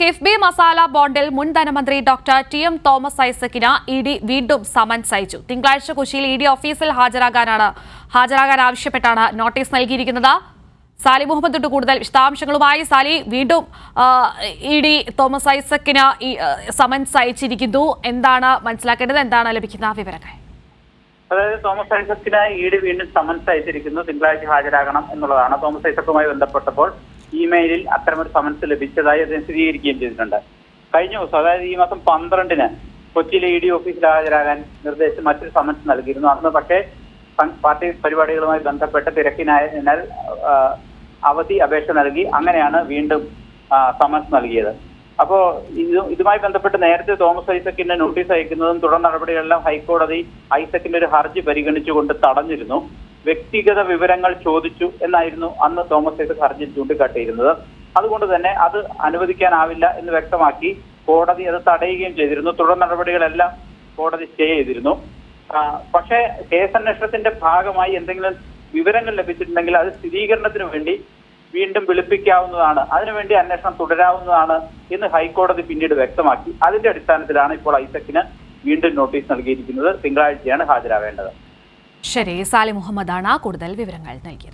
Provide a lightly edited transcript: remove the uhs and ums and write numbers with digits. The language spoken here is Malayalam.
കിഫ്ബി മസാല ബോണ്ടിൽ മുൻ ധനമന്ത്രി ഡോക്ടർ ടി.എം. തോമസ് ഐസക്കിന് ഇഡി വീണ്ടും സമൻസ് അയച്ചു. തിങ്കളാഴ്ച കൊച്ചിയിൽ ഇഡി ഓഫീസിൽ ഹാജരാകാൻ ആവശ്യപ്പെട്ടാണ് നോട്ടീസ് നൽകിയിരിക്കുന്നത്. സാലി മുഹമ്മദ് കൂടുതൽ വിശദാംശങ്ങളുമായി. സാലി, വീണ്ടും ഇഡി തോമസ് ഐസക്കിന് സമൻസ് അയച്ചിരിക്കുന്നു. എന്താണ് മനസ്സിലാക്കേണ്ടത്? എന്താണ് ലഭിക്കുന്ന വിവരങ്ങൾ? അതായത് തോമസ് ഐസക്കിന് ഇഡി വീണ്ടും സമൻസ് അയച്ചിരിക്കുന്നു. തിങ്കളാഴ്ച ഹാജരാകണം എന്നുള്ളതാണ്. തോമസ് ഐസക്കുമായി ബന്ധപ്പെട്ടപ്പോൾ ഇമെയിലിൽ അത്തരമൊരു സമൻസ് ലഭിച്ചതായി അദ്ദേഹം സ്ഥിരീകരിക്കുകയും ചെയ്തിട്ടുണ്ട്. കഴിഞ്ഞ ദിവസം, അതായത് ഈ മാസം 12-ന് കൊച്ചിയിലെ ഇഡി ഓഫീസിൽ ഹാജരാകാൻ നിർദ്ദേശിച്ച് മറ്റൊരു സമൻസ് നൽകിയിരുന്നു. അന്ന് പക്ഷേ പാർട്ടി പരിപാടികളുമായി ബന്ധപ്പെട്ട തിരക്കിനായതിനാൽ അവധി അപേക്ഷ നൽകി. അങ്ങനെയാണ് വീണ്ടും സമൻസ് നൽകിയത്. അപ്പോൾ ഇതുമായി ബന്ധപ്പെട്ട് നേരത്തെ തോമസ് ഐസക്കിന്റെ നോട്ടീസ് അയക്കുന്നതും തുടർ നടപടികളെല്ലാം ഹൈക്കോടതി ഐസക്കിന്റെ ഒരു ഹർജി പരിഗണിച്ചുകൊണ്ട് തടഞ്ഞിരുന്നു. വ്യക്തിഗത വിവരങ്ങൾ ചോദിച്ചു എന്നായിരുന്നു അന്ന് തോമസ് ഐസക് ഹർജിയിൽ ചൂണ്ടിക്കാട്ടിയിരുന്നത്. അതുകൊണ്ട് തന്നെ അത് അനുവദിക്കാനാവില്ല എന്ന് വ്യക്തമാക്കി കോടതി അത് തടയുകയും ചെയ്തിരുന്നു. തുടർ നടപടികളെല്ലാം കോടതി സ്റ്റേ ചെയ്തിരുന്നു. പക്ഷേ കേസന്വേഷണത്തിന്റെ ഭാഗമായി എന്തെങ്കിലും വിവരങ്ങൾ ലഭിച്ചിട്ടുണ്ടെങ്കിൽ അത് സ്ഥിരീകരണത്തിന് വേണ്ടി വീണ്ടും വിളിപ്പിക്കാവുന്നതാണ്, അതിനുവേണ്ടി അന്വേഷണം തുടരാവുന്നതാണ് എന്ന് ഹൈക്കോടതി പിന്നീട് വ്യക്തമാക്കി. അതിന്റെ അടിസ്ഥാനത്തിലാണ് ഇപ്പോൾ ഐസക്കിന് വീണ്ടും നോട്ടീസ് നൽകിയിരിക്കുന്നത്. തിങ്കളാഴ്ചയാണ് ഹാജരാവേണ്ടത്. ശരി, സാലി മുഹമ്മദാണ് കൂടുതൽ വിവരങ്ങൾ നൽകിയത്.